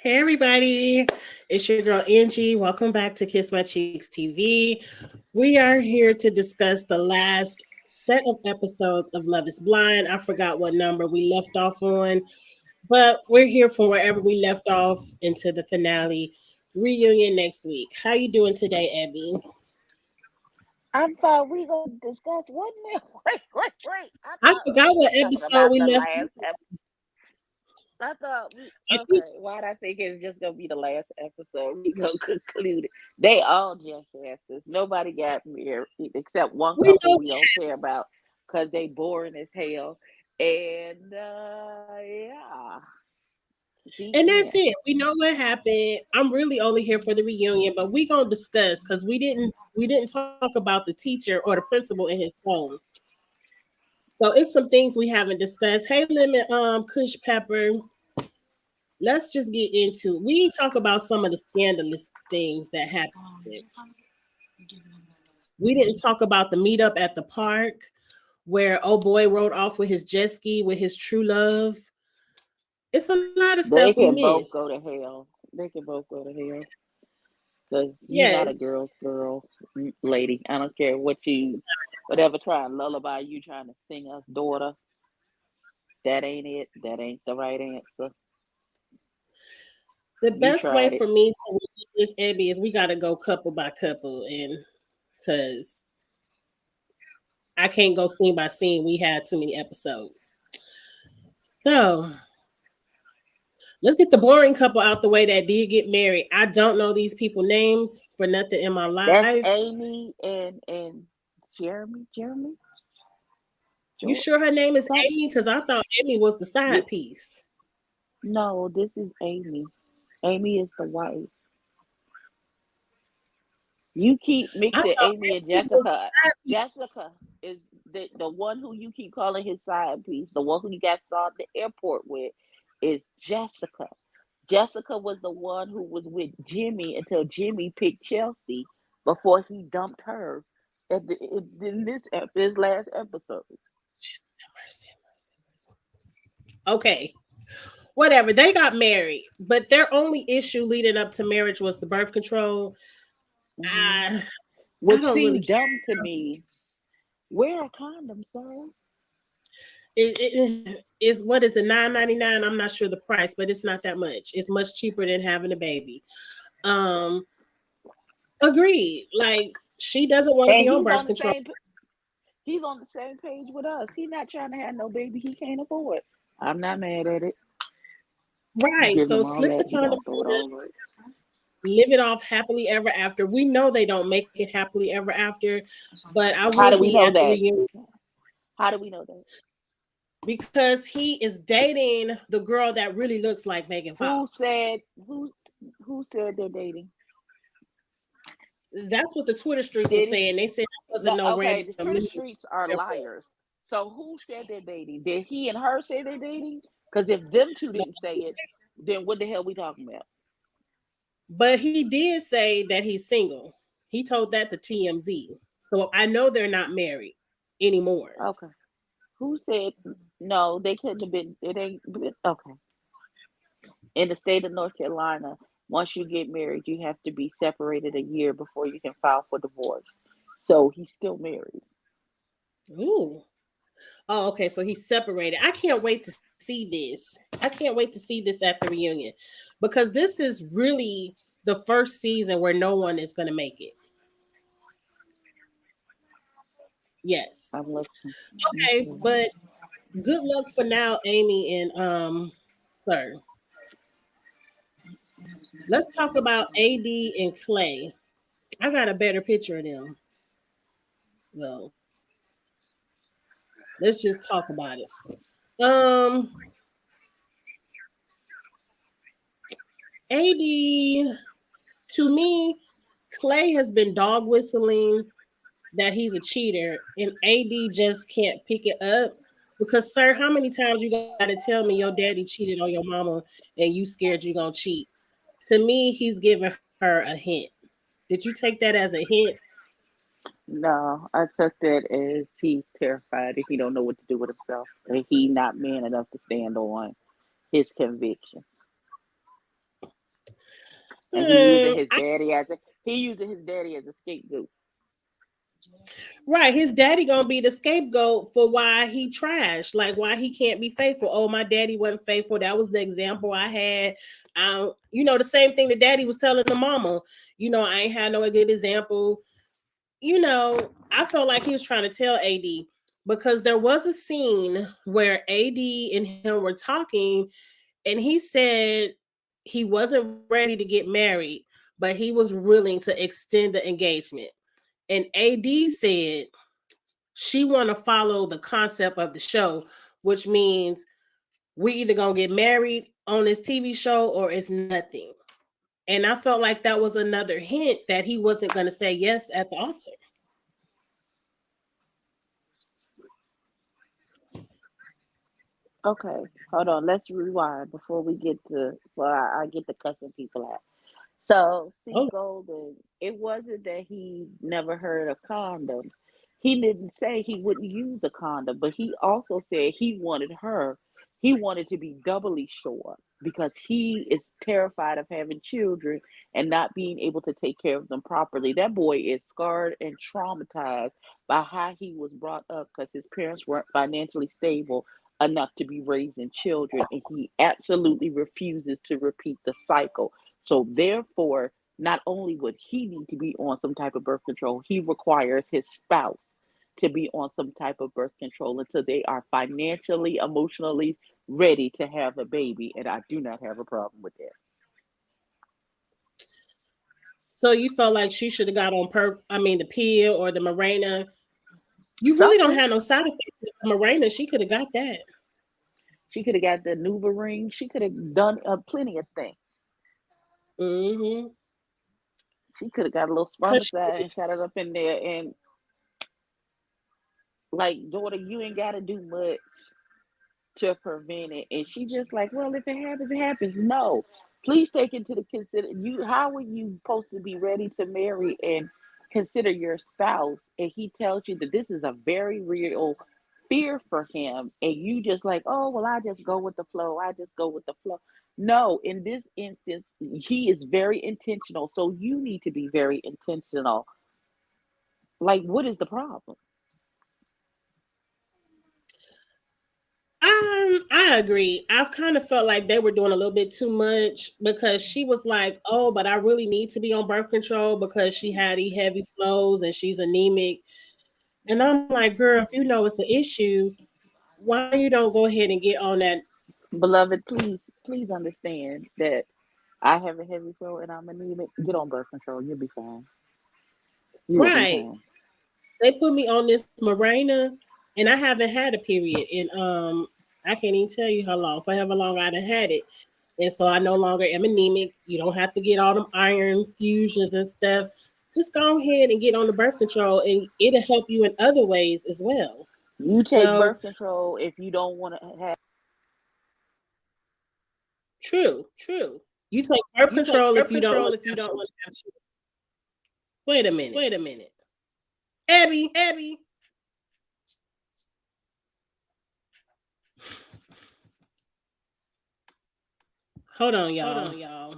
Hey everybody, it's your girl Angie. Welcome back to Kiss My Cheeks TV. We are here to discuss the last set of episodes of Love is Blind. I forgot what number we left off on, but we're here for wherever we left off into the finale reunion next week. How you doing today, Abby? I'm fine. We gonna discuss what now? Wait. I I thought forgot we what was talking episode about we the left last. off. I thought we I think okay. Why I think it's just gonna be the last episode. We gonna conclude it. They all jackasses. Nobody got married except one we couple know, we don't care about because they boring as hell. And yeah, the and that's end. it. We know what happened. I'm really only here for the reunion, but we gonna discuss because we didn't talk about the teacher or the principal in his phone. So it's some things we haven't discussed. Hey, Lemon, Kush Pepper. Let's just get into. We talk about some of the scandalous things that happened. We didn't talk about the meetup at the park where oh boy rode off with his jet ski with his true love. It's a lot of stuff we They can missed. both go to hell. They can both go to hell. Cause you're Yes, not a girl's girl, lady. I don't care what you, whatever try and lullaby you trying to sing us, daughter. That ain't it. That ain't the right answer. the You best way tried for it. me to read this, Abby, is we got to go couple by couple, and because I can't go scene by scene, we had too many episodes. So let's get the boring couple out the way that did get married. I don't know these people names for nothing in my That's life. Amy and Jeremy. Jeremy You George. sure her name is Some. Amy? Because I thought Amy was the Yeah. side piece. No, this is Amy. Amy is the wife. You keep I mixing thought Amy and Amy was the Jessica. side piece. Jessica is the one who you keep calling his side piece. The one who you got saw at the airport with is Jessica. Jessica was the one who was with Jimmy until Jimmy picked Chelsea before he dumped her in this last episode. Jesus have mercy, have mercy, have mercy. Okay, whatever. They got married, but their only issue leading up to marriage was the birth control. Hmm. I I Which don't really seemed care. dumb to me. Wear a condom, sir. Is what is the 9.99? I'm not sure the price, but it's not that much. It's much cheaper than having a baby. Um, agreed. Like she doesn't want to And be on birth control. he's on the same page with us. He's not trying to have no baby he can't afford. I'm not mad at it. Right. Give So him all slip the that. He condom gonna throw it in, over it. live it off happily ever after. We know they don't make it happily ever after, but I How will do we be at know the that? reunion How do we know that? because he is dating the girl that really looks like Megan Who Fox. said who said they're dating? That's what the Twitter streets was Did it? saying. They said that wasn't No, no okay, random the news Twitter streets at are the airport. liars. So who said they're dating? Did he and her say they're dating? Because if them two No, didn't say it, then what the hell we talking about? but he did say that he's single. He told that to TMZ. So I know they're not married anymore. Okay. Who said no? They couldn't have been. It ain't okay. In the state of North Carolina, once you get married, you have to be separated a year before you can file for divorce. So he's still married. Ooh. Oh, okay. So he's separated. I can't wait to see this. I can't wait to see this at the reunion because this is really the first season where no one is going to make it. Yes. I'm listening. Okay, Okay. but good luck for now, Amy and sir. Let's talk about AD and Clay. I got a better picture of them. Well, let's just talk about it. Um, AD to me, Clay has been dog whistling that he's a cheater, and AD just can't pick it up. Because, sir, how many times you got to tell me your daddy cheated on your mama and you scared you're gonna cheat? To me, he's giving her a hint. Did you take that as a hint? No, I took that as he's terrified and he don't know what to do with himself, and he not man enough to stand on his conviction. and he using his I daddy as a scapegoat. Right. His daddy gonna be the scapegoat for why he trashed, like why he can't be faithful. Oh, my daddy wasn't faithful. That was the example I had. The same thing the daddy was telling the mama. I ain't had no good example. I felt like he was trying to tell AD because there was a scene where AD and him were talking, and he said he wasn't ready to get married, but he was willing to extend the engagement. And AD said she want to follow the concept of the show, which means we either gonna get married on this TV show or it's nothing. And I felt like that was another hint that he wasn't gonna say yes at the altar. Okay, hold on. Let's rewind before I get to cussing people out. So, C. Oh, Golden, it wasn't that he never heard of condoms. He didn't say he wouldn't use a condom, but he also said he wanted to be doubly sure because he is terrified of having children and not being able to take care of them properly. That boy is scarred and traumatized by how he was brought up because his parents weren't financially stable enough to be raising children, and he absolutely refuses to repeat the cycle. So therefore, not only would he need to be on some type of birth control, he requires his spouse to be on some type of birth control until they are financially, emotionally ready to have a baby. And I do not have a problem with that. so you felt like she should have got on the pill or the Mirena. You really don't Something. have no side effects with the Mirena. She could have got that. She could have got the Nuva ring. She could have done plenty of things. Mm-hmm. She could have got a little Cause spermicide and shot it up in there. And like, daughter, you ain't got to do much to prevent it. And she just like, well, if it happens, it happens. No, please take into the consider you. How are you supposed to be ready to marry and consider your spouse? And he tells you that this is a very real fear for him, and you just like, oh well, I just go with the flow. I just go with the flow. No, in this instance, he is very intentional. So you need to be very intentional. Like, what is the problem? I agree. I've kind of felt like they were doing a little bit too much because she was like, "Oh, but I really need to be on birth control because she had these heavy flows and she's anemic." And I'm like, "Girl, if you know it's the issue, why you don't go ahead and get on that?" Beloved, please understand that I have a heavy flow and I'm anemic. Get on birth control. You'll be fine. You will be Right? fine. They put me on this Mirena, and I haven't had a period, and I can't even tell you how long. For however long I'd have had it, and so I no longer am anemic. You don't have to get all them iron fusions and stuff. Just go ahead and get on the birth control, and it'll help you in other ways as well. You take So birth control if you don't want to have. true, true. You take birth control if you don't want to have children. Wait a minute. Wait a minute. Abby, Abby. Hold on, y'all. Hold on, y'all.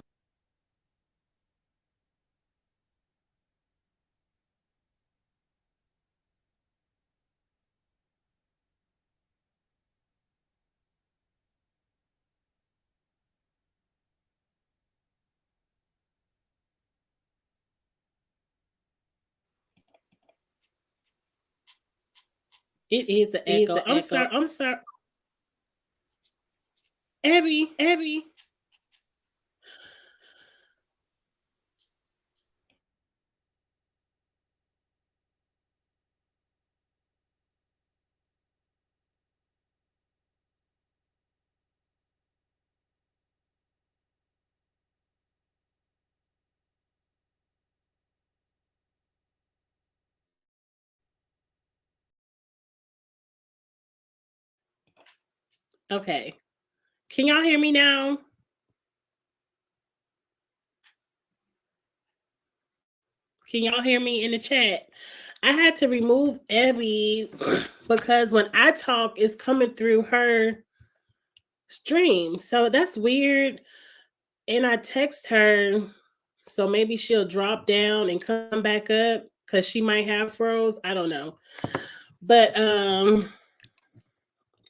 It is an echo. I'm sorry. I'm sorry. Abby, Abby. Okay. Can y'all hear me now? Can y'all hear me in the chat? I had to remove Abby because when I talk, it's coming through her stream. So that's weird. And I text her. So maybe she'll drop down and come back up because she might have froze. I don't know. But I'm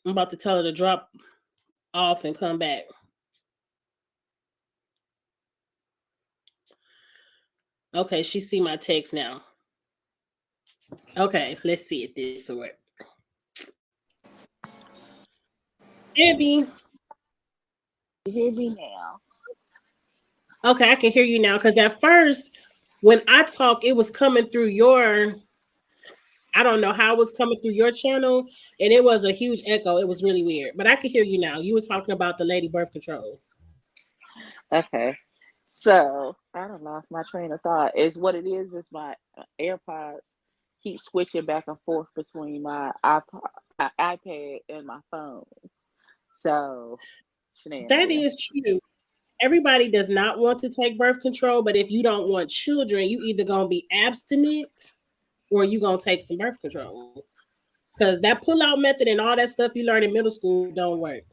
about to tell her to drop off and come back. Okay, she see my text now. Okay, let's see if this will work. Abby. You hear me now? Okay, I can hear you now because at first, when I talk, it was coming through your. I don't know how it was coming through your channel, and it was a huge echo. It was really weird, but I can hear you now. You were talking about the lady birth control. Okay. So I done lost my train of thought. Is what it is my AirPods keep switching back and forth between my iPad and my phone. So That shenanigans. is true. Everybody does not want to take birth control, but if you don't want children, you either gonna be abstinent or you gonna take some birth control. Because that pull-out method and all that stuff you learn in middle school don't work.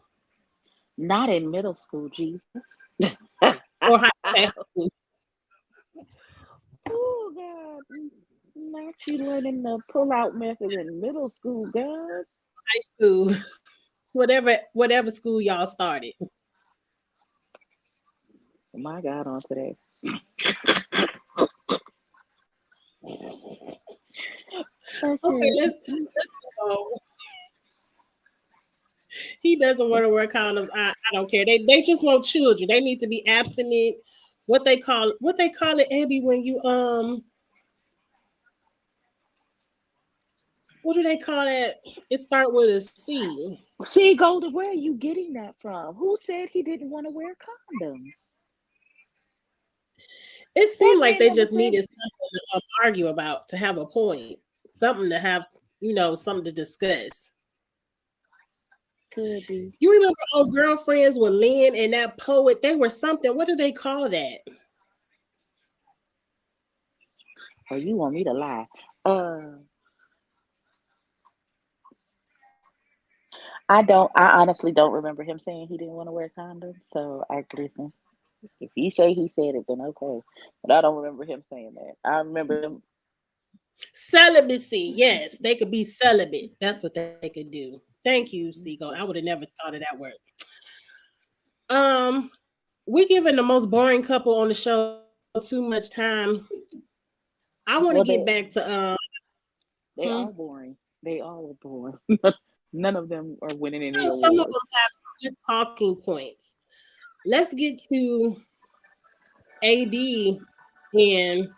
Not in middle school, Jesus. Or high school. Oh God. Not you learning the pull-out method in middle school, God. High school, whatever school y'all started. My God, on today. Okay, let's go. He doesn't want to wear condoms. I don't care. They just want children. They need to be abstinent. What they call it, Abby, when you what do they call that? It start with a C. See, Golden, where are you getting that from? Who said he didn't want to wear condoms? It That seemed like man they never just said needed something to argue about, to have a point, something to have, something to discuss. could be. You remember old girlfriends with Lynn and that poet? They were something. What do they call that? Oh, you want me to lie? I honestly don't remember him saying he didn't want to wear condoms. So I listen. If he said it, then okay. But I don't remember him saying that. I remember him. Celibacy. Yes, they could be celibate. That's what they could do. Thank you, Seagull. I would have never thought of that word. We giving the most boring couple on the show too much time. I want to Well, get back to they are boring. They all are boring. None of them are winning any some of them awards. have some good talking points. Let's get to AD and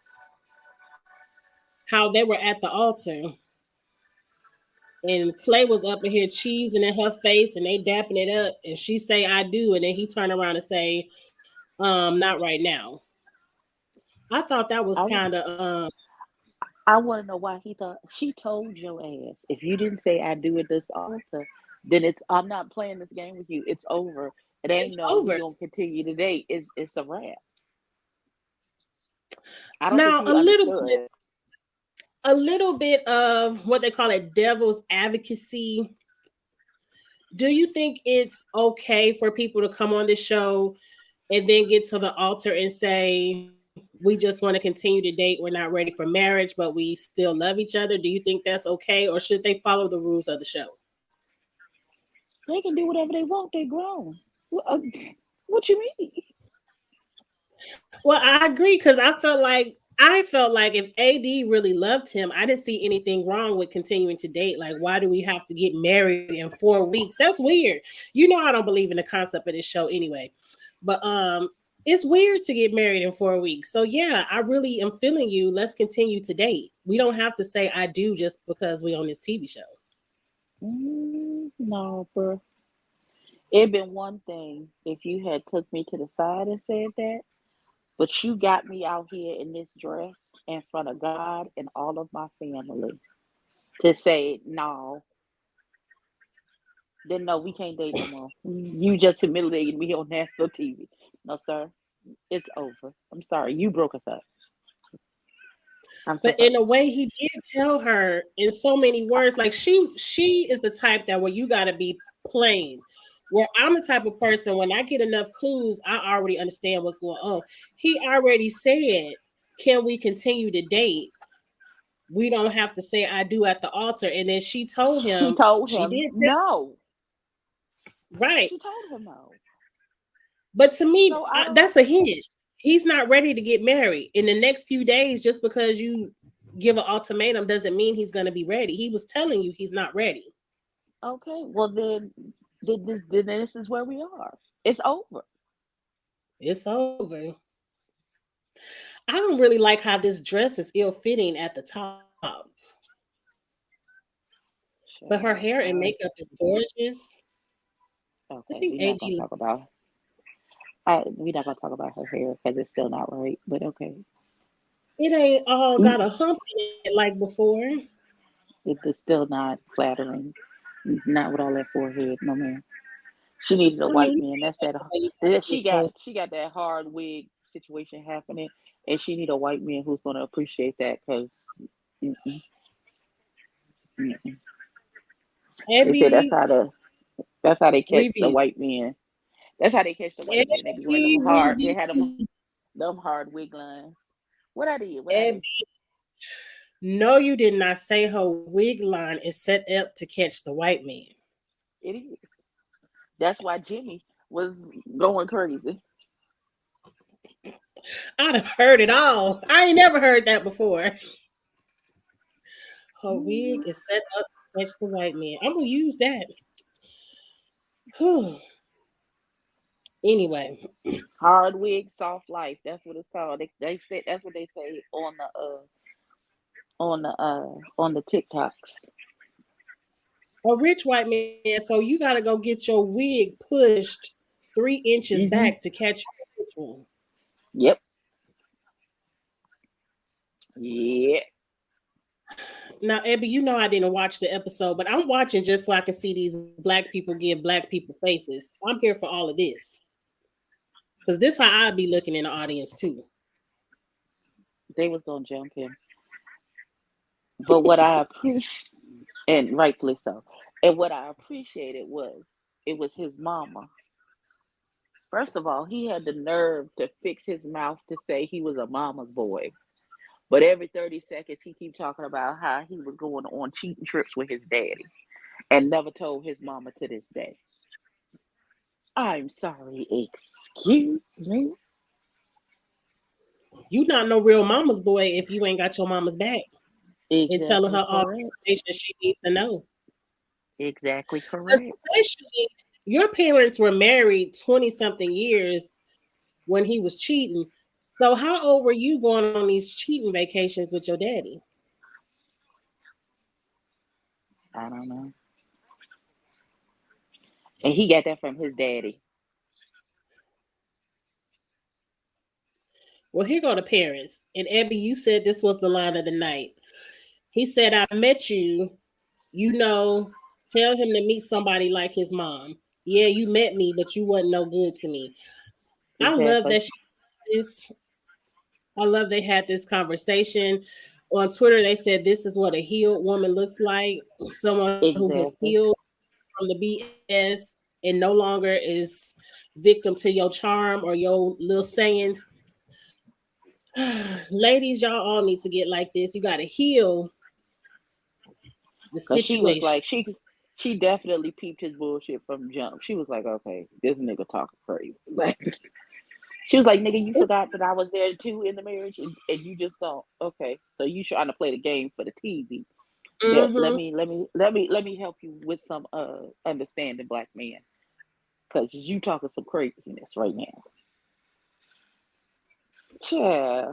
how they were at the altar. And Clay was up in here cheesing in her face and they dapping it up. And she say, I do. And then he turned around and say, not right now. I thought that was I kind of I want to know why he thought she told your ass if you didn't say I do at this altar, then I'm not playing this game with you. It's over. It it's ain't no we over. gonna continue today. It's a wrap. I don't think Now he understood. a little bit of what they call it devil's advocacy. Do you think it's okay for people to come on this show and then get to the altar and say, we just want to continue to date, we're not ready for marriage, but we still love each other? Do you think that's okay, or should they follow the rules of the show? They can do whatever they want. They grown. What you mean? Well, I agree because I felt like if AD really loved him, I didn't see anything wrong with continuing to date. Like, why do we have to get married in 4 weeks? That's weird. I don't believe in the concept of this show anyway. But it's weird to get married in 4 weeks. So yeah, I really am feeling you. Let's continue to date. We don't have to say I do just because we on this TV show. No, bro. It'd been one thing if you had took me to the side and said that, but you got me out here in this dress in front of God and all of my family to say no. Then no, we can't date no more. You just humiliated me on national TV. No, sir, it's over. I'm sorry, you broke us up. I'm so But sorry. in a way, he did tell her in so many words. Like she is the type that where you got to be plain. Where I'm the type of person, when I get enough clues, I already understand what's going on. He already said, can we continue to date? We don't have to say I do at the altar. And then she told She him, told she him did tell, no. right. She told him no. But to me, So I don't know. that's a hint. He's not ready to get married in the next few days. Just because you give an ultimatum doesn't mean he's going to be ready. He was telling you he's not ready. Okay, well then this is where we are. It's over. It's over. I don't really like how this dress is ill fitting at the top, but her hair and makeup is gorgeous. I Okay, think we're not gonna AD, talk about. We're not gonna talk about her hair because it's still not right. But okay, it ain't all it, got a hump in it like before. it's still not flattering. Not with all that forehead, no man. She needed a I white mean, man. That's that. She got that hard wig situation happening, and she need a white man who's gonna appreciate that because. They said Abby that's how they catch the review. white men. That's how they catch the white men. They be wearing them Abby hard. They had review. them hard wig lines. What I did? What I Abby, did? no, you did not say her wig line is set up to catch the white man. It is. That's why Jimmy was going crazy. I'd have heard it all. I ain't never heard that before. Her Mhm. wig is set up to catch the white man. I'm gonna use that. Whew. Anyway, Hard wig, soft life. That's what it's called. They say that's what they say on the TikToks. a rich white man, so you gotta go get your wig pushed 3 inches Hmm. back to catch your rich one. Yep. Yeah. Now, Abby, you know I didn't watch the episode, but I'm watching just so I can see these black people give black people faces. I'm here for all of this. Because this how I'd be looking in the audience too. They was gonna jump him. But what I appreciate, and rightfully so, and what I appreciated was it was his mama. First of all, he had the nerve to fix his mouth to say he was a mama's boy. But every 30 seconds, he keep talking about how he was going on cheating trips with his daddy and never told his mama to this day. I'm sorry, excuse me? You not no real mama's boy if you ain't got your mama's back and telling Exactly her all correct. the information she needs to know. Exactly correct. Especially your parents were married 20 something years when he was cheating. So how old were you going on these cheating vacations with your daddy? I don't know. And he got that from his daddy. Well, here go the parents. And Abby, you said this was the line of the night. He said, I met you, you know, tell him to meet somebody like his mom. Yeah, you met me, but you wasn't no good to me. I love Exactly. that this. I love they had this conversation. On Twitter, they said this is what a healed woman looks like. Someone who has Exactly. healed from the BS and no longer is victim to your charm or your little sayings. Ladies, y'all all need to get like this. You got to heal the Cause she was situation. like, she definitely peeped his bullshit from jump. She was like, okay, this nigga talking crazy. Like she was like, nigga, you It's, forgot that I was there too in the marriage, and you just don't. Okay, so you trying to play the game for the TV? But mm-hmm. let me help you with some understanding, black man, because you talking some craziness right now. Yeah.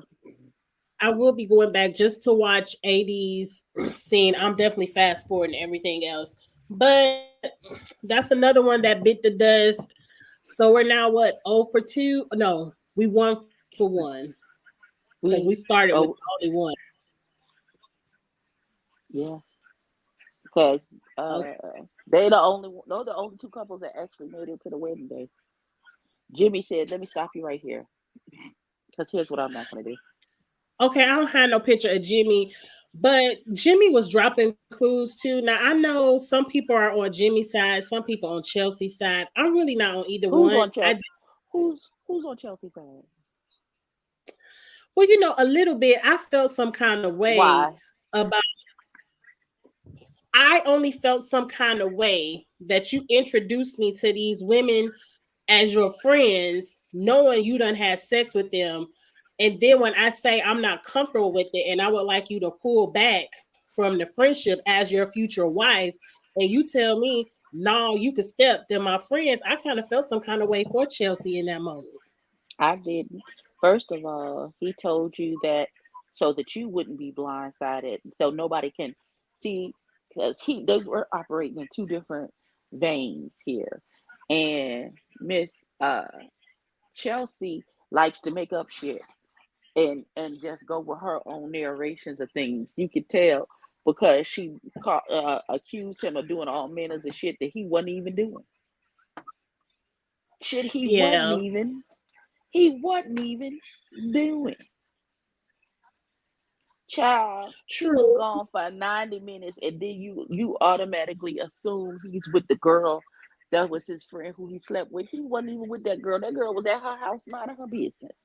I will be going back just to watch AD's scene. I'm definitely fast forwarding everything else. But that's another one that bit the dust. So we're now what? 0 for 2? No, we 1 for 1 because we We started with oh only one. yeah, because Okay. uh they're the only two couples that actually made it to the wedding day. Jimmy said, "Let me stop you right here, because here's what I'm not gonna do. Okay, I don't have no picture of Jimmy, but Jimmy was dropping clues too. Now I know some people are on Jimmy's side, some people on Chelsea's side. I'm really not on either Who's one. on Chelsea? Who's on Chelsea side? Well, a little bit. I felt some kind of way Why? about. I only felt some kind of way that you introduced me to these women as your friends, knowing you done had sex with them. And then when I say I'm not comfortable with it and I would like you to pull back from the friendship as your future wife, and you tell me, no, you could step, then my friends, I kind of felt some kind of way for Chelsea in that moment. I didn't. First of all, he told you that so that you wouldn't be blindsided, so nobody can see, because they were operating in two different veins here, and Miss uh Chelsea likes to make up shit and just go with her own narrations of things. You could tell because she accused him of doing all manners of shit that he wasn't even doing. Shit Yeah, he wasn't even doing. Child, he was true. gone for 90 minutes and then you automatically assume he's with the girl that was his friend who he slept with. He wasn't even with that girl. That girl was at her house minding her business.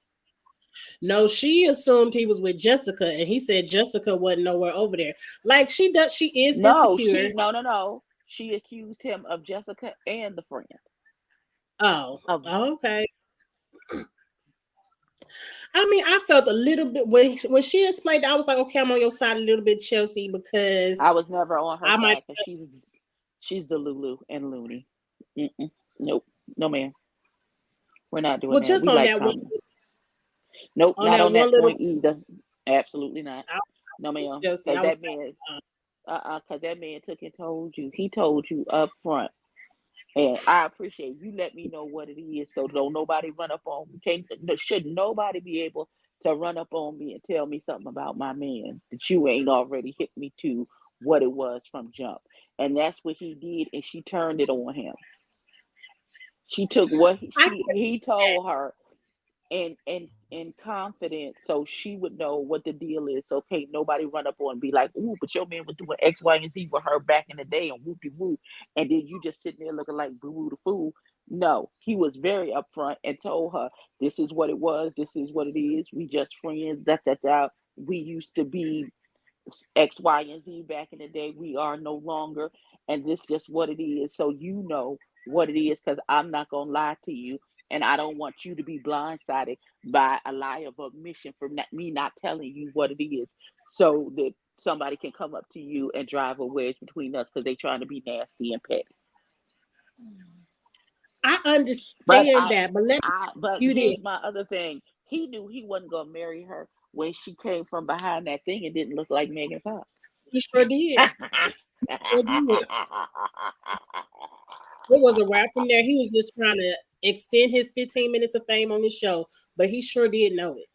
No, she assumed he was with Jessica, and he said Jessica wasn't nowhere over there. Like she does, she is No, insecure. no. She accused him of Jessica and the friend. Oh, Of okay. I mean, I felt a little bit when she explained. I was like, okay, I'm on your side a little bit, Chelsea, because I was never on her I might. side because she's the Lulu and Looney. Mm-mm. Nope, no man. We're not doing Well, that. just We like nope, on not that on one that little point either. Absolutely not. I No was ma'am. Chelsea, Because I was that like, man, because that man took and told you. He told you up front. And I appreciate you let me know what it is, so don't nobody run up on me. Can't should nobody be able to run up on me and tell me something about my man that you ain't already hit me to what it was from jump. And that's what he did, and she turned it on him. She took what I he told her in confidence so she would know what the deal is. So okay, nobody run up on and be like, ooh, but your man was doing X, Y, and Z with her back in the day and whoop de whoop. And then you just sitting there looking like boo the fool. No, he was very upfront and told her this is what it was, this is what it is. We just friends, that. We used to be X, Y, and Z back in the day. We are no longer, and this just what it is. So you know what it is, because I'm not gonna lie to you, and I don't want you to be blindsided by a lie of omission from me not telling you what it is, so that somebody can come up to you and drive a wedge between us because they trying to be nasty and petty. But understand that, but let me but you did. here's my other thing. He knew he wasn't gonna marry her when she came from behind that thing and didn't look like Megan Fox. He sure did. He sure did. It was a wrap from there. He was just trying to extend his 15 minutes of fame on the show, but he sure did know it.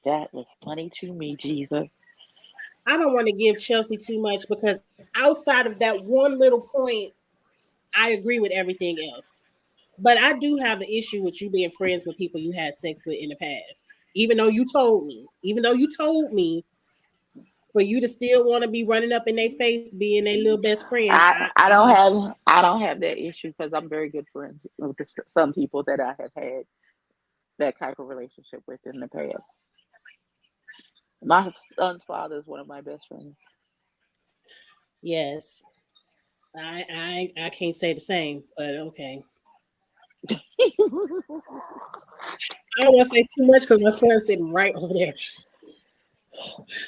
That was funny to me, Jesus. I don't want to give Chelsea too much because outside of that one little point, I agree with everything else. But I do have an issue with you being friends with people you had sex with in the past. Even though you told me, for you to still want to be running up in their face, being their little best friend, I don't have that issue because I'm very good friends with some people that I have had that type of relationship with in the past. My son's father is one of my best friends. yes, I can't say the same, but okay. I don't want to say too much because my son's sitting right over there.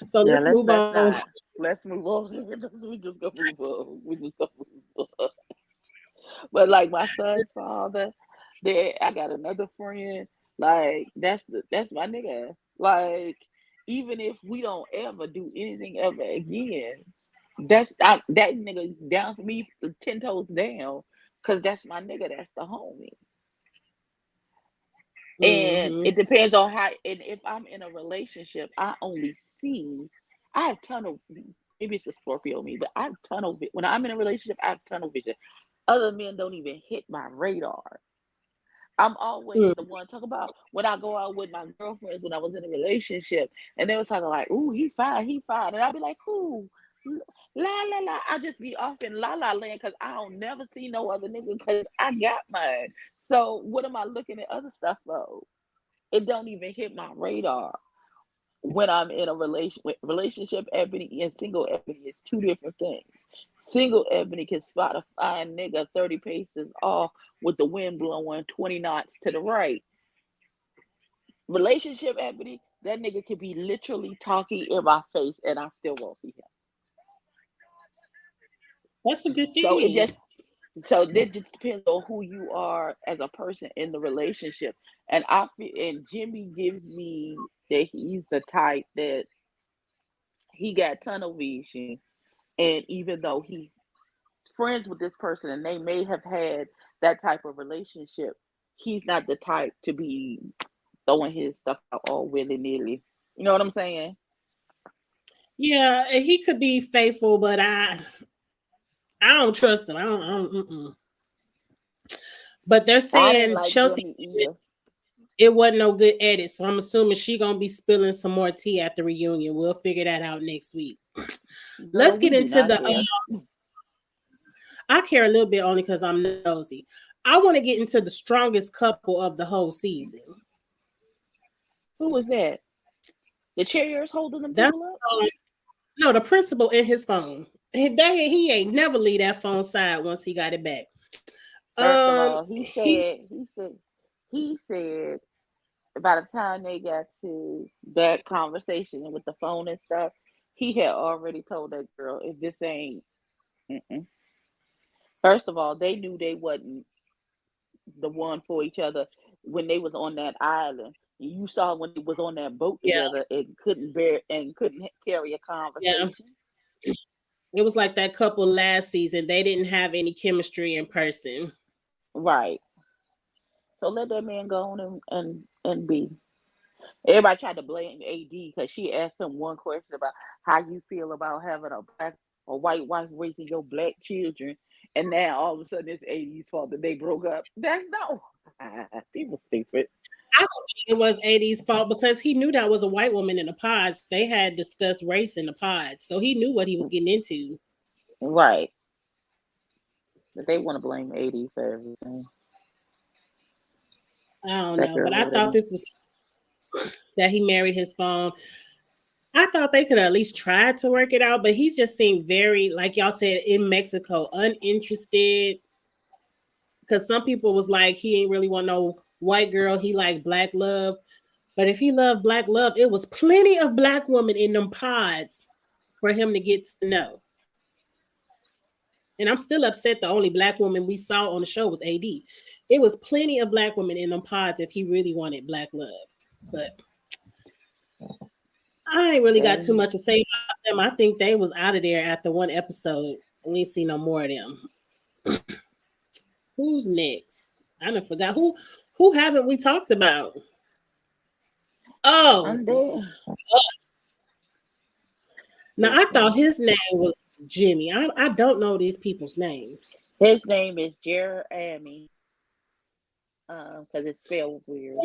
So Yeah, let's move let's on. not. Let's move on. We just gonna move on. We just gonna move on. But like my son's father, there I got another friend. Like that's my nigga. Like even if we don't ever do anything ever again, that nigga down for me 10 toes down. Cause that's my nigga. That's the homie. And Hmm. it depends on how. And if I'm in a relationship, I only see. I have tunnel. Maybe it's the Scorpio me, but I have when I'm in a relationship, I have tunnel vision. Other men don't even hit my radar. I'm always Mm. the one talk about when I go out with my girlfriends when I was in a relationship, and they was talking like, "Ooh, he fine," and I'd be like, "Who?" La la la. I just be off in la la land because I don't never see no other nigga because I got mine. So what am I looking at other stuff for? It don't even hit my radar when I'm in a relationship Ebony and single Ebony is two different things. Single Ebony can spot a fine nigga 30 paces off with the wind blowing 20 knots to the right. Relationship Ebony, that nigga could be literally talking in my face and I still won't see him. That's a good So it thing. just so that just depends on who you are as a person in the relationship. And I feel and Jimmy gives me that he's the type that he got tunnel vision. And even though he's friends with this person and they may have had that type of relationship, he's not the type to be throwing his stuff out all willy nilly. You know what I'm saying? Yeah, and he could be faithful, but I don't trust him. I don't mm-mm. But they're I didn't saying like Chelsea, Jimmy either. it wasn't no good edit. So I'm assuming she gonna be spilling some more tea at the reunion. We'll figure that out next week. Girl, Let's get we do into not the. care. I care a little bit only because I'm nosy. I want to get into the strongest couple of the whole season. Who was that? The chairs holding them That's people up? no the principal in his phone. He ain't never leave that phone side once he got it back. First of all, He he said by the time they got to that conversation with the phone and stuff, he had already told that girl, if this ain't, mm-mm. First of all, they knew they wasn't the one for each other when they was on that island. You saw when they was on that boat yeah together and couldn't carry a yeah. conversation. It was like that couple last season. They didn't have any chemistry in person. Right. So let that man go on and be. Everybody tried to blame AD because she asked him one question about how you feel about having a black or white wife raising your black children, and now all of a sudden it's AD's fault that they broke up. That's no. People stupid. I don't think it was AD's fault because he knew that was a white woman in the pods. They had discussed race in the pods, so he knew what he was getting into. Right. But they want to blame AD for everything. I don't That know, but girl I over there. thought this was that he married his phone. I thought they could at least try to work it out, but he's just seemed very, like y'all said, in Mexico, uninterested. Because some people was like, he ain't really want no white girl. He like black love. But if he loved black love, it was plenty of black women in them pods for him to get to know. And I'm still upset the only black woman we saw on the show was AD. It was plenty of black women in them pods if he really wanted black love. But I ain't really got too much to say about them. I think they was out of there after one episode. We ain't see no more of them. Who's next? I done forgot. Who haven't we talked about? Oh, I'm there. now I thought his name was Jimmy. I don't know these people's names. His name is Jeremy. Because it's spelled weird.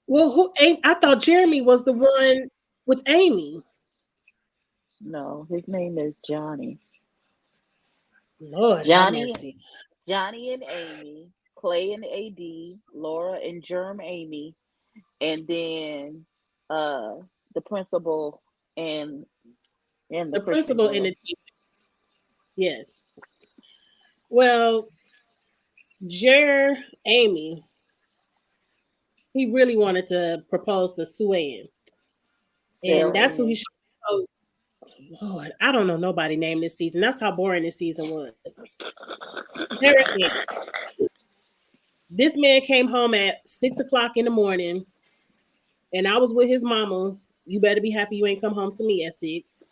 Well, I thought Jeremy was the one with Amy. No, his name is Johnny. Lord have Johnny, mercy. Johnny and Amy, Clay and AD, Laura and Germ Amy, and then uh the principal and the The Christian principal in the girl. team. Yes. Well, Amy, he really wanted to propose to Sue and Sarah that's who he Ann. should propose. Lord, I don't know nobody name this season. That's how boring this season was. Sarah Ann. This man came home at 6 o'clock in the morning, and I was with his mama. You better be happy you ain't come home to me at 6.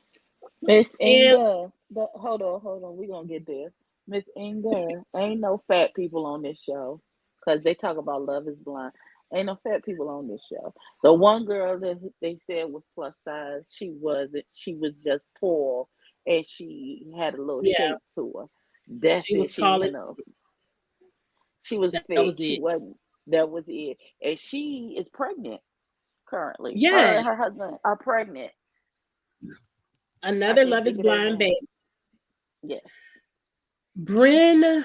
Miss And Inga. Hold on, we gonna get there. Miss Inga, ain't no fat people on this show. Cause they talk about Love is Blind. Ain't no fat people on this show. The one girl that they said was plus size, she wasn't. She was just tall and she had a little yeah, shape to her. That's she was it. She ain't tall. had no. She was That thick. was She it. wasn't. That was it. And she is pregnant currently. Her and her Yes. husband are pregnant. I Another can't Love is think of their Blind name. baby. Yes. Brennan.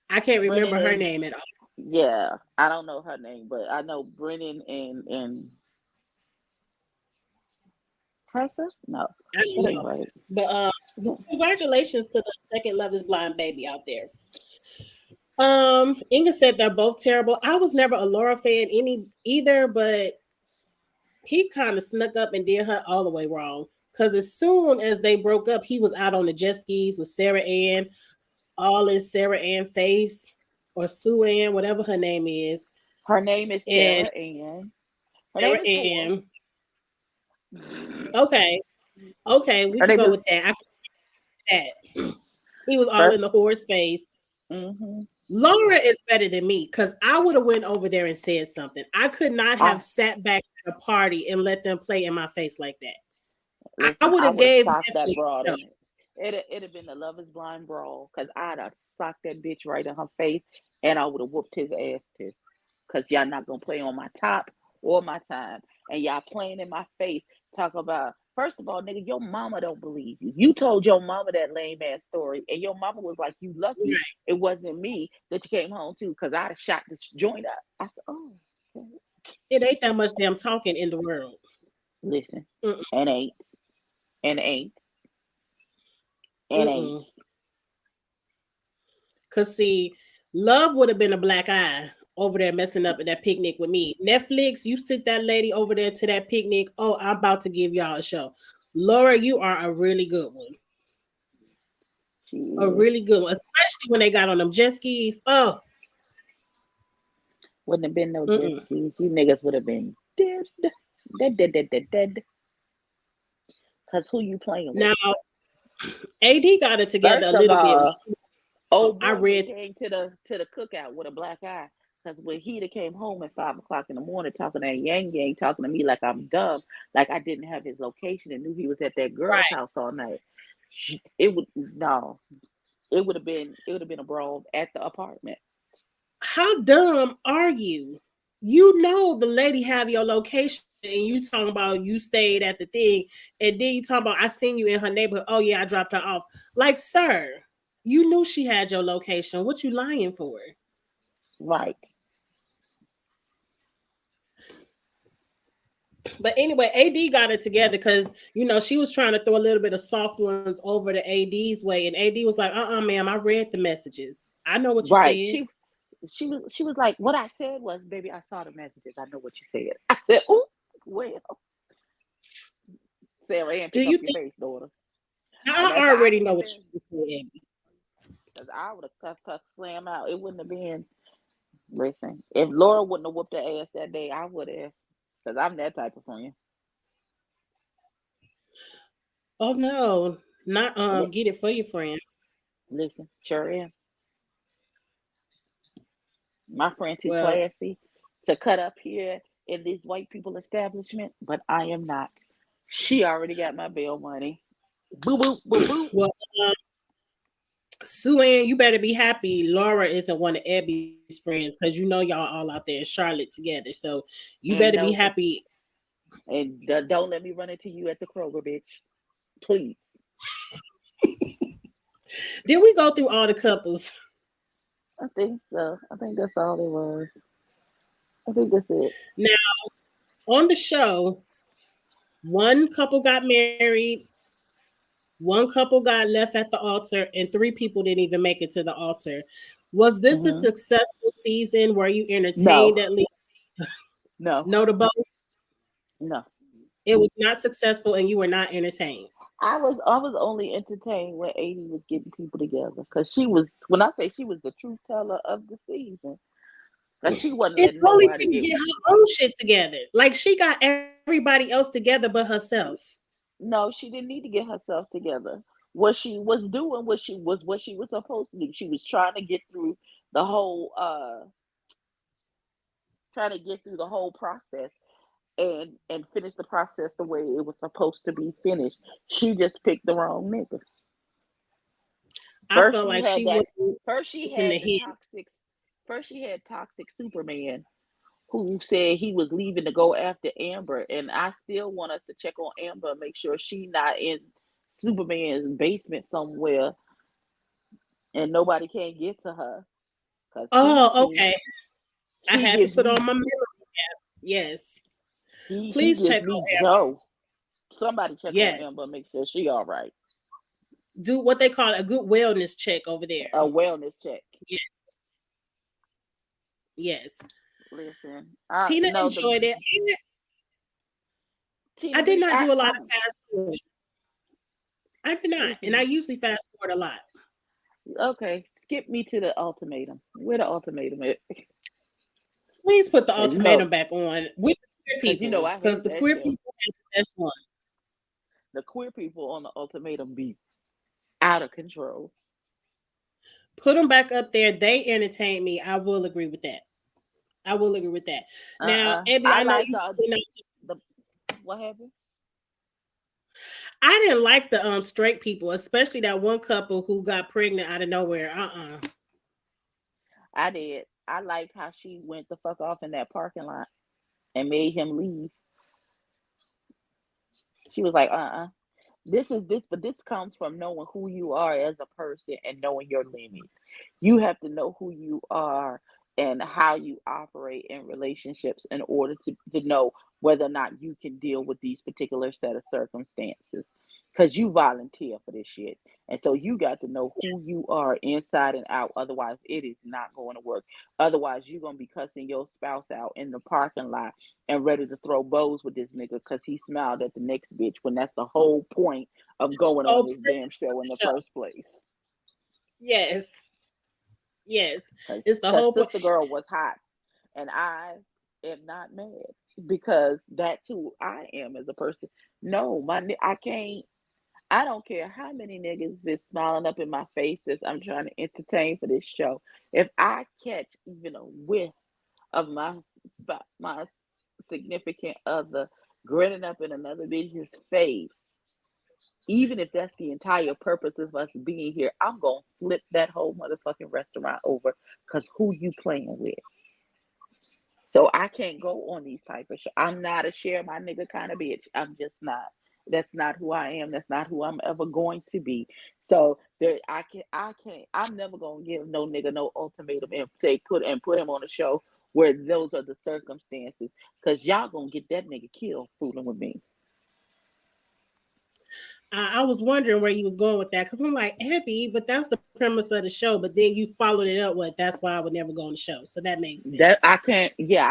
I can't remember Brennan her and name at all. yeah, I don't know her name, but I know Brennan and Tessa. No, I don't that ain't know. right. But Yeah. congratulations to the second Love is Blind baby out there. Inga said they're both terrible. I was never a Laura fan either, but he kind of snuck up and did her all the way wrong. Because as soon as they broke up, he was out on the jet skis with Sarah Ann, all in Sarah Ann face, or Sue Ann, whatever her name is. Her name is And Sarah Ann. Her Sarah name is Whore. Ann. Okay. Okay, we Her could name go is with that. I could that. He was all in first. the horse face. Mm-hmm. Laura is better than me because I would have went over there and said something. I could not I have sat back at a party and let them play in my face like that. I listen. would I have would have gave socked that Netflix broad no. in it. It'd have been the Love Is Blind brawl because I'd have socked that bitch right in her face, and I would have whooped his ass too. Because y'all not gonna play on my top or my time, and y'all playing in my face. Talk about first of all, nigga, your mama don't believe you. You told your mama that lame ass story, and your mama was like, "You lucky Right. it wasn't me that you came home to, because I'd have shot the joint up." I said, "Oh, okay." It ain't that much damn talking in the world. Listen, Mm-mm, and ain't, and ain't, and ain't. mm-mm. Cause see, Love would have been a black eye over there messing up at that picnic with me. Netflix, you sit that lady over there to that picnic. Oh, I'm about to give y'all a show. Laura, you are a really good one. A Shit. really good one, especially when they got on them jet skis. Oh, Wouldn't have been no jet mm-mm. skis. You niggas would have been dead, dead, dead, dead, dead, dead. Cause who you playing with? Now AD got it together a First of little bit. all, old I boy would have read came to the cookout with a black eye. Cause when he'd have came home at 5 o'clock in the morning talking to Yang Yang, talking to me like I'm dumb, like I didn't have his location and knew he was at that girl's right. house all night. It would no. It would have been a brawl at the apartment. How dumb are you? You know the lady have your location and you talking about you stayed at the thing, and then you talk about I seen you in her neighborhood. Oh yeah, I dropped her off. Like, sir, you knew she had your location. What you lying for? Right. But anyway, AD got it together because she was trying to throw a little bit of soft ones over the AD's way, and AD was like, ma'am, I read the messages. I know what you Right. said. She was like, what I said was, baby, I saw the messages. I know what you said. I said, oh, well, Sarah Ann, Do pick up you your think face, daughter. And I that's I already would know have what been, you said? because I would have cuss slam out. It wouldn't have been. Listen, if Laura wouldn't have whooped her ass that day, I would have, because I'm that type of friend. Oh no, not Li- get it for your friend. Listen, sure am. My friend too Well, classy to cut up here in this white people establishment, but I am not. She already got my bail money. Boo boo boo boo. well, Sue Ann, you better be happy Laura isn't one of Abby's friends because y'all all out there in Charlotte together. So you And better be don't happy. don't let me run into you at the Kroger, bitch. Please. Did we go through all the couples? I think so. I think that's all it was. I think that's it. Now on the show, one couple got married, one couple got left at the altar, and three people didn't even make it to the altar. Was this a Hmm. successful season? Were you entertained No, at least? no, Notable. no. It was not successful, and you were not entertained. I was only entertained when Amy was getting people together, because she was, when I say she was the truth teller of the season, because she wasn't If letting only nobody she could get. get her own shit together. Like she got everybody else together but herself. No, she didn't need to get herself together. What she was doing, what she was supposed to do. She was the whole uh trying to get through the whole process and finish the process the way it was supposed to be finished. She just picked the wrong nigga. I First felt she like had she that. wasn't First she taking the had the hit. toxic. First she had toxic Superman who said he was leaving to go after Amber, and I still want us to check on Amber and make sure she not in Superman's basement somewhere and nobody can't get to her because Oh, okay. I he had to gives put on me my memory cap. Yes. he Please gives check me on Amber. Joe. Somebody check on Yes. Amber and make sure she all right. Do what they call a good wellness check over there. A wellness check. Yeah. Yes. Listen, Tina no the enjoyed it. I Tina did B. not do a lot of fast food. I did not. And I Listen. usually fast forward a lot. Okay, skip me to the ultimatum. Where the ultimatum at? Please put the Cause you know, ultimatum back on with the queer cause you know people I because hate the that queer show. people have the best one. The queer people on the ultimatum be out of control. Put them back up there. They entertain me. I will agree with that. I will agree with that. Now, Abby, I I know like you probably know. the what happened? I didn't like the straight people, especially that one couple who got pregnant out of nowhere. I did. I liked how she went the fuck off in that parking lot and made him leave. She was like, this is this, but this comes from knowing who you are as a person and knowing your limits. You have to know who you are and how you operate in relationships in order to know whether or not you can deal with these particular set of circumstances. Because you volunteer for this shit. And so you got to know who you are inside and out. Otherwise, it is not going to work. Otherwise, you're going to be cussing your spouse out in the parking lot and ready to throw bows with this nigga because he smiled at the next bitch when that's the whole point of going on Oh, this damn show in the show. first place. Yes. Yes. Because It's the whole point. Sister Girl was hot, and I am not mad because that's who I am as a person. No, I can't. I don't care how many niggas is smiling up in my face as I'm trying to entertain for this show. If I catch even a whiff of my significant other grinning up in another bitch's face, even if that's the entire purpose of us being here, I'm gonna flip that whole motherfucking restaurant over because who you playing with? So I can't go on these type of shows. I'm not a share my nigga kind of bitch. I'm just not. That's not who I am. That's not who I'm ever going to be. So there, I can't. I'm never gonna give no nigga no ultimatum and say put him on a show where those are the circumstances. Cause y'all gonna get that nigga killed fooling with me. I was wondering where you was going with that because I'm like, Abby, but that's the premise of the show. But then you followed it up with that's why I would never go on the show. So that makes That sense. I can't. Yeah,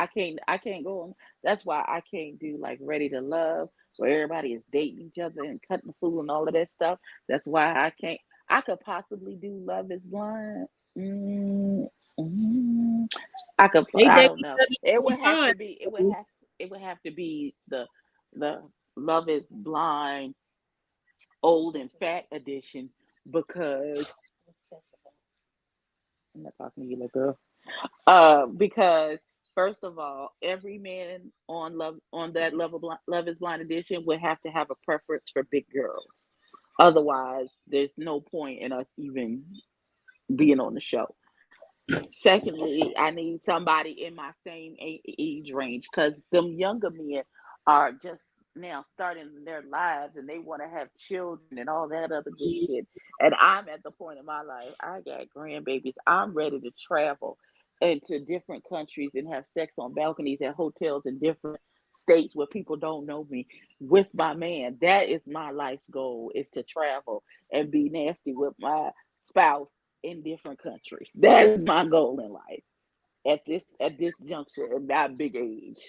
I can't go on. That's why I can't do like Ready to Love, where everybody is dating each other and cutting the food and all of that stuff. That's why I can't. I could possibly do Love Is Blind. Mm, mm, I could. They I date don't each know. other It all would the have time. to be. It would have. It would have to be the Love Is Blind old and fat edition because I'm not talking to you, little girl. Because first of all, every man on that Love Is Blind edition would have to have a preference for big girls. Otherwise, there's no point in us even being on the show. Secondly, I need somebody in my same age range because them younger men are just now starting their lives and they want to have children and all that other good shit. And I'm at the point in my life, I got grandbabies. I'm ready to travel into different countries and have sex on balconies at hotels in different states where people don't know me with my man. That is my life's goal is to travel and be nasty with my spouse in different countries. That is my goal in life at this juncture at that big age.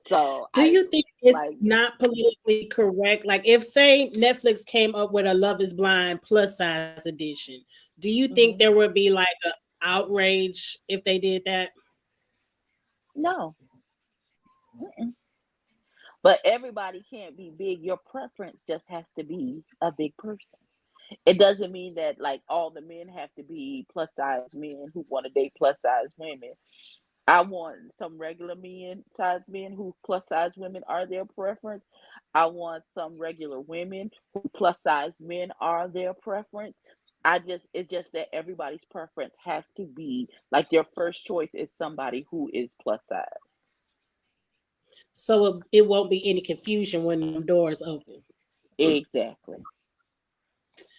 So Do I you think it's like not politically correct? Like, if say Netflix came up with a Love Is Blind plus size edition, do you think mhm. there would be like a outrage if they did that? No. Mm-mm. But everybody can't be big. Your preference just has to be a big person. It doesn't mean that like all the men have to be plus size men who want to date plus size women. I want some regular men, size men who plus size women are their preference. I want some regular women who plus size men are their preference. it's just that everybody's preference has to be like their first choice is somebody who is plus size. So it won't be any confusion when the doors open. Exactly.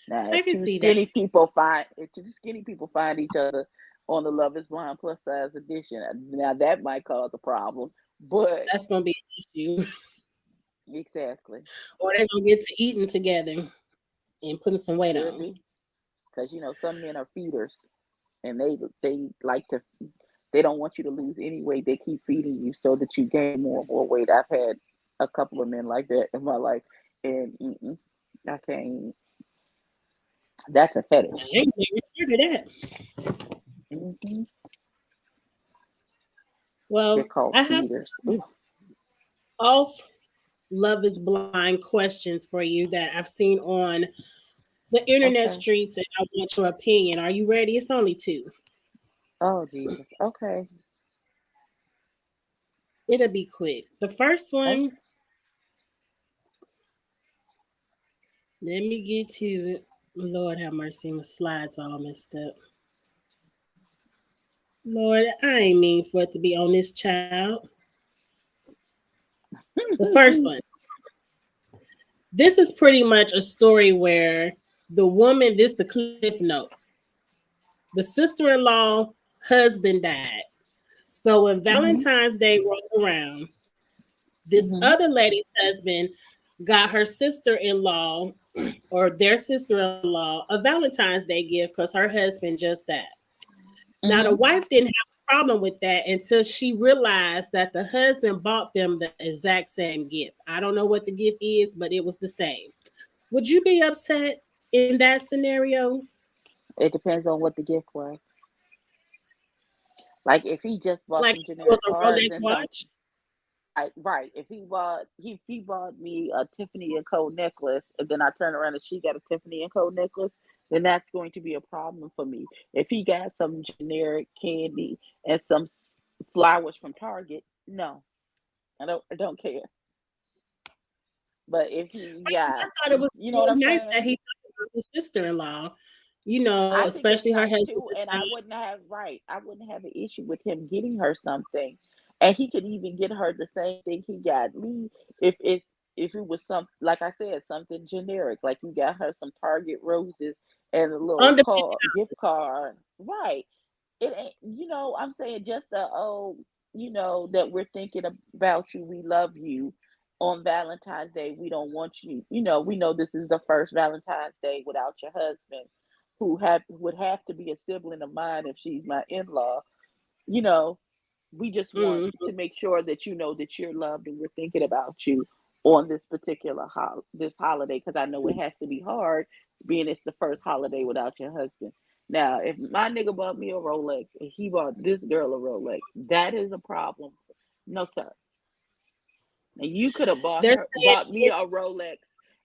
Now, I if can see that. two skinny people find each other on the Love Is Blind plus size edition, now that might cause a problem. But That's gonna be an issue. exactly, Or they're gonna get to eating together and putting some weight could on. be because some men are feeders, and they like to they don't want you to lose any weight. They keep feeding you so that you gain more and more weight. I've had a couple of men like that in my life, and I can't. That's a I fetish. ain't never heard of that. Hmm. They're Well, called I have feeders. Ooh, off Love is Blind questions for you that I've seen on the internet okay. streets, and I want your opinion. Are you ready? It's only two. Oh Jesus. Okay. It'll be quick. The first Okay. one, let me get to it. Lord have mercy, my slides all messed up. Lord, I ain't mean for it to be on this child. The first one. This is pretty much a story where the woman, this the Cliff Notes. The sister-in-law husband died. So when Mhm. Valentine's Day rolled around, this Mhm. other lady's husband got her sister-in-law or their sister-in-law a Valentine's Day gift because her husband just died. Now the Mhm. wife didn't have a problem with that until she realized that the husband bought them the exact same gift. I don't know what the gift is, but it was the same. Would you be upset in that scenario? It depends on what the gift was. Like if he just bought Like some if it was generic a cards Rolex and some, watch? right. If he bought me a Tiffany and Co necklace, and then I turn around and she got a Tiffany and Co necklace, then that's going to be a problem for me. If he got some generic candy and some flowers from Target, no, I don't care. But if he Because got, I thought it was you know what really I'm nice that saying? he talked about his sister-in-law. You know, I think it's especially her nice husband too, was and saying, I wouldn't have an issue with him getting her something, and he could even get her the same thing he got me if it was some like I said something generic, like you got her some Target roses and a little under gift card, right? It ain't, I'm saying just the that we're thinking about you, we love you. On Valentine's Day, we don't want you. We know this is the first Valentine's Day without your husband, who have would have to be a sibling of mine if she's my in-law. You know, we just want mm, to make sure that you know that you're loved and we're thinking about you on this particular this holiday, because I know it has to be hard being it's the first holiday without your husband. Now, if my nigga bought me a Rolex and he bought this girl a Rolex, that is a problem. No, sir. And you could have they're saying bought me it, a Rolex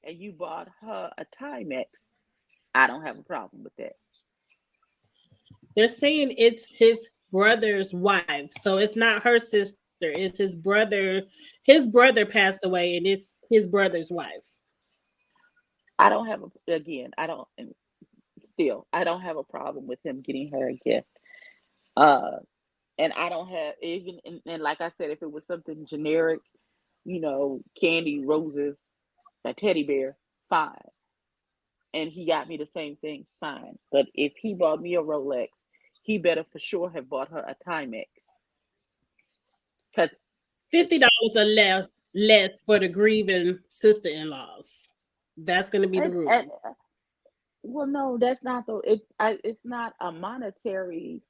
and you bought her a Timex. I don't have a problem with that. they're saying it's his brother's wife. So it's not her sister, it's his brother. His brother passed away and it's his brother's wife. I don't have again, I don't and still I don't have a problem with him getting her a gift. Uh and I don't have even and like I said, if it was something generic, candy, roses, a teddy bear, fine. And he got me the same thing, fine. But if he bought me a Rolex, he better for sure have bought her a Timex. Because $50 or less for the grieving sister-in-laws. That's going to be the and rule. well, no, that's not the. It's not a monetary.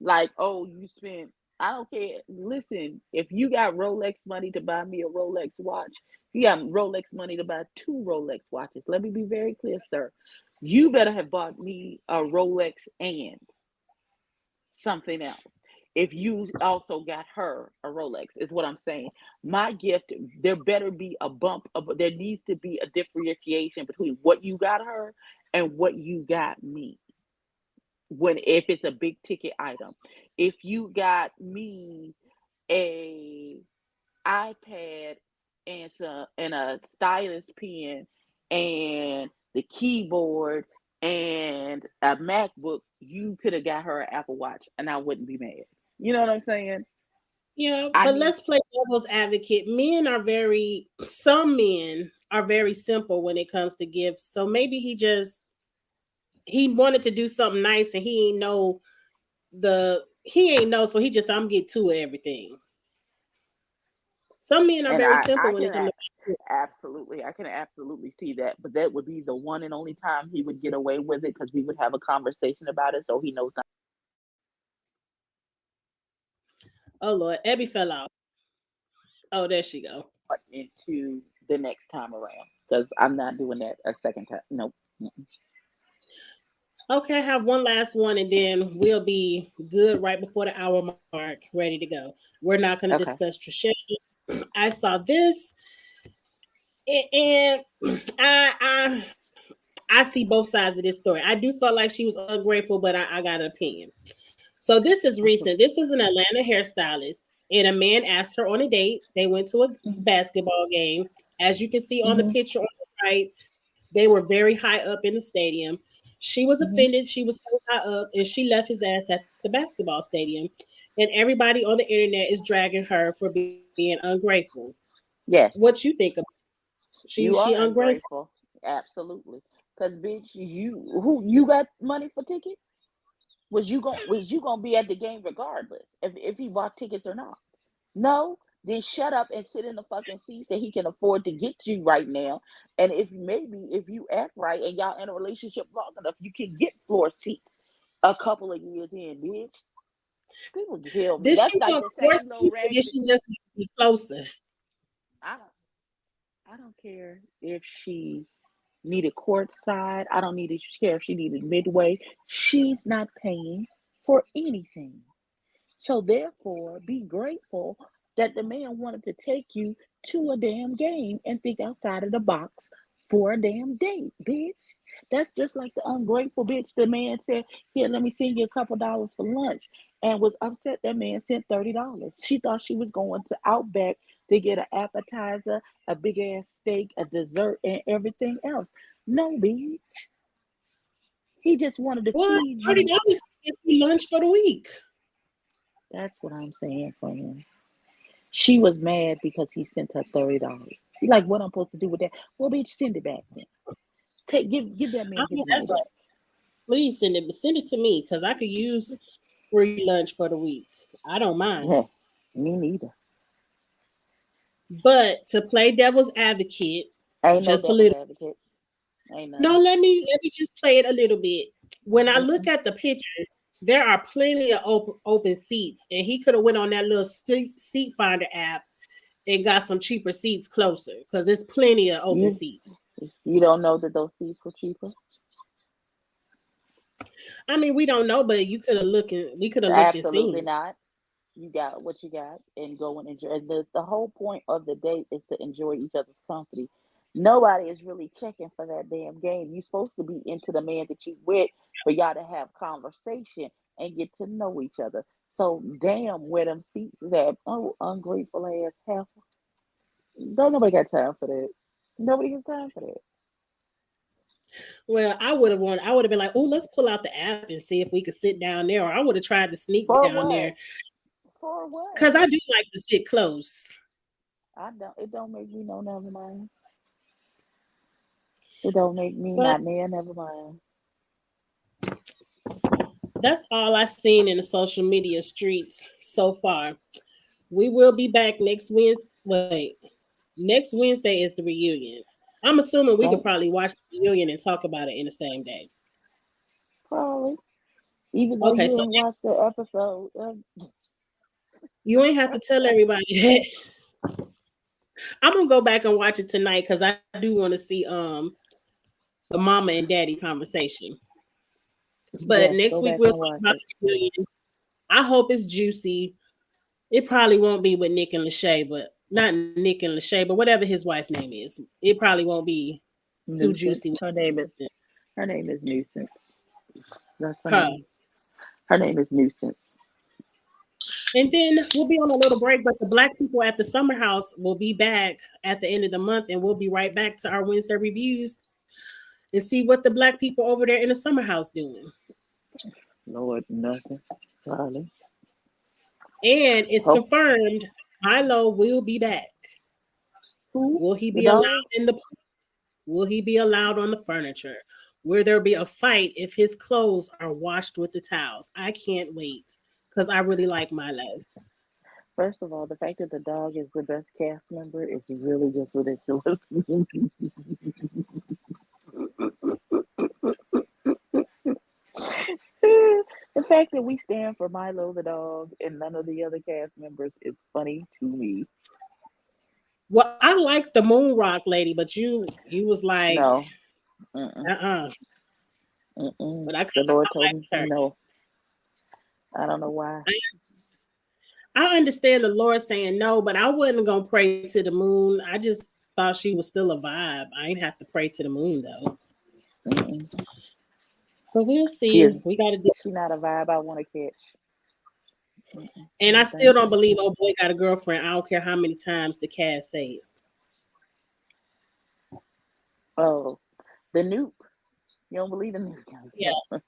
Like, oh, you spent. I don't care. Listen, if you got Rolex money to buy me a Rolex watch, you got Rolex money to buy two Rolex watches. Let me be very clear, sir. You better have bought me a Rolex and something else. If you also got her a Rolex, is what I'm saying. My gift, there better be a bump of, there needs to be a differentiation between what you got her and what you got me. When if it's a big ticket item, if you got me a iPad and a stylus pen and the keyboard and a MacBook, you could have got her an Apple Watch, and I wouldn't be mad. You know what I'm saying? Yeah, I but need let's play devil's advocate. Some men are very simple when it comes to gifts. So maybe he wanted to do something nice and he ain't know, so he just I'm get to everything. Some men are and very I simple when it can comes to I can absolutely see that, but that would be the one and only time he would get away with it because we would have a conversation about it, so he knows not oh Lord, Abby fell out. Oh, there she go. into the next time around because I'm not doing that a second time. Nope. Okay, I have one last one and then we'll be good right before the hour mark, ready to go. We're not going to Okay. discuss Trishelle. I saw this and I see both sides of this story. I do feel like she was ungrateful, but I got an opinion. So this is recent. This is an Atlanta hairstylist, and a man asked her on a date. They went to a basketball game. As you can see on the Mm-hmm. picture on the right, they were very high up in the stadium. She was Mm-hmm. offended. She was so high up, and she left his ass at the basketball stadium. And everybody on the internet is dragging her for being ungrateful. What you Yes, think of she you are ungrateful? ungrateful. Absolutely. Because bitch, you got money for tickets? Was you gonna be at the game regardless if he bought tickets or not? No, then shut up and sit in the fucking seats that he can afford to get you right now. And if you act right and y'all in a relationship long enough, you can get floor seats a couple of years in, bitch. People kill me. Did That's she like want the four same little seats or did raggedy. she just need to be closer? I don't I don't care if she needed courtside. I don't need to care if she needed midway. She's not paying for anything. So therefore, be grateful that the man wanted to take you to a damn game and think outside of the box for a damn date, bitch. That's just like the ungrateful bitch. The man said, "Here, let me send you a couple dollars for lunch," and was upset that man sent $30. She thought she was going to Outback to get an appetizer, a big ass steak, a dessert, and everything else. No, bitch. He just wanted to What? feed you. $30 to get me lunch for the week. That's what I'm saying for him. She was mad because he sent her $30. He's like, what I'm supposed to do with that? Well, bitch, send it back then. Give that I man his mean, money that's back. please send it, but send it to me because I could use free lunch for the week. I don't mind. Yeah, me neither. But to play devil's advocate, Ain't no just a devil's little. advocate. Ain't No, none. let me just play it a little bit. When I look Mm-mm. at the picture, there are plenty of open seats, and he could have went on that little seat finder app and got some cheaper seats closer because there's plenty of open You seats. you don't know that those seats were cheaper? I mean, we don't know, but we could have looked and Absolutely seen. not. You got what you got and go and enjoy. And the whole point of the date is to enjoy each other's company. Nobody is really checking for that damn game. You're supposed to be into the man that you with for y'all to have conversation and get to know each other. So damn where them seats is at. Oh, ungrateful ass heifer. Don't nobody got time for that. Nobody has time for that. Well, I would have been like, oh, let's pull out the app and see if we could sit down there. Or I would have tried to sneak For down there what? For what? because I do like to sit close. I don't. It don't make me no never mind. It don't make me But not near never mind. that's all I've seen in the social media streets so far. We will be back next Wednesday. Wait, next Wednesday is the reunion. I'm assuming we could Don't probably watch the reunion and talk about it in the same day. probably. Even though Okay, you so ain't watched the episode, you ain't have to tell everybody that. I'm gonna go back and watch it tonight because I do want to see the mama and daddy conversation. But yes, next go week back we'll and talk watch about it. the reunion. I hope it's juicy. It probably won't be with Nick and Lachey, but not Nick and Lachey, but whatever his wife name is. It probably won't be too juicy Nuisance. with Her name is Nuisance. That's her her. name. Her name is Nuisance. And then we'll be on a little break, but the Black people at the Summer House will be back at the end of the month, and we'll be right back to our Wednesday reviews. and see what the black people over there in the summer house doing. Lord, nothing. Probably. And it's Hope confirmed Milo will be back. who? Will he The be allowed dog? in the will he be allowed on the furniture? Will there be a fight if his clothes are washed with the towels? I can't wait because I really like Milo. First of all, the fact that the dog is the best cast member is really just ridiculous. The fact that we stand for Milo the dog and none of the other cast members is funny to me. Well, I like the Moon Rock lady, but you was like, No. Mm-mm, uh-uh. mm-mm. But I The kind Lord of told me liked her. no. I don't know why. I understand the Lord saying no, but I wasn't gonna pray to the moon. I just thought she was still a vibe. I ain't have to pray to the moon though. Mm-mm. But we'll She is. see. We got to do. She not a vibe I want to catch. Mm-mm. And I No, still thank don't you. believe old boy got a girlfriend. I don't care how many times the cast say it. Oh, the Nuke. You don't believe in Yeah, Nuke?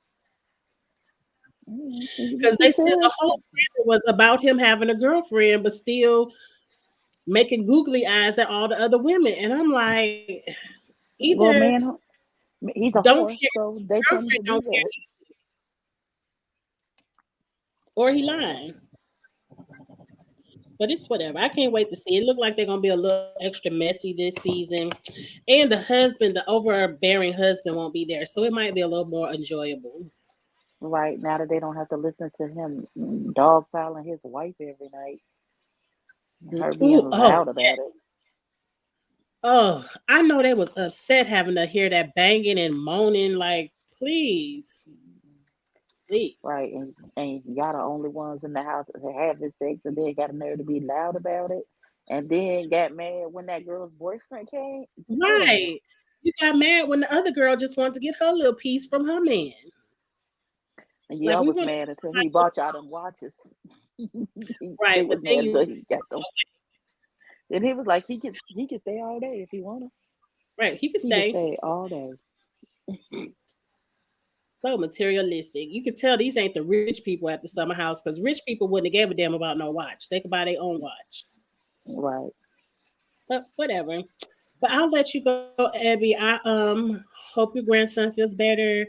because He they still could. the whole trailer was about him having a girlfriend, but still making googly eyes at all the other women. And I'm like, Well, either man, he's a don't whore, care, so they tend girlfriend to do don't care, that. or he lying. But it's whatever. I can't wait to see. It look like they're gonna be a little extra messy this season. And the husband, the overbearing husband, won't be there. So it might be a little more enjoyable. Right now that they don't have to listen to him dog piling his wife every night, and her being Ooh, oh, loud about it. oh, I know they was upset having to hear that banging and moaning. Like, please, please. Right, and y'all the only ones in the house that have this sex, and then got a nerve to be loud about it, and then got mad when that girl's boyfriend came. Hold on, Right. You got mad when the other girl just wanted to get her little piece from her man. and Like y'all we was want mad until he bought y'all them watches. right, They but was then mad you until he got them, and he was like, he can stay all day if he wanna. right, he could He can stay. stay all day. So materialistic. You could tell these ain't the rich people at the summer house because rich people wouldn't have gave a damn about no watch. They could buy their own watch. Right. But whatever. But I'll let you go, Abby. I hope your grandson feels better.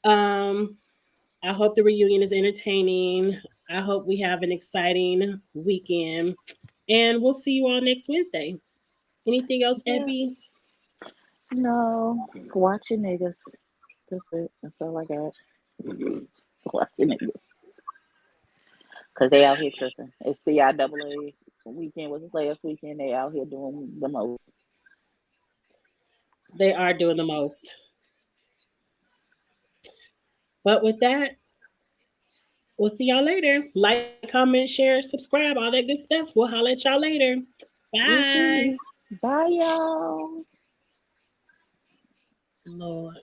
Um, I hope the reunion is entertaining. I hope we have an exciting weekend. And we'll see you all next Wednesday. Anything else, Yeah. Abby? No. Watch your niggas. That's it. That's all I got. Watch your niggas. Cause they out here tripping. It's CIAA weekend was last weekend. They out here doing the most. They are doing the most. But with that, we'll see y'all later. Like, comment, share, subscribe, all that good stuff. We'll holler at y'all later. We'll Bye. see. Bye, y'all. Lord.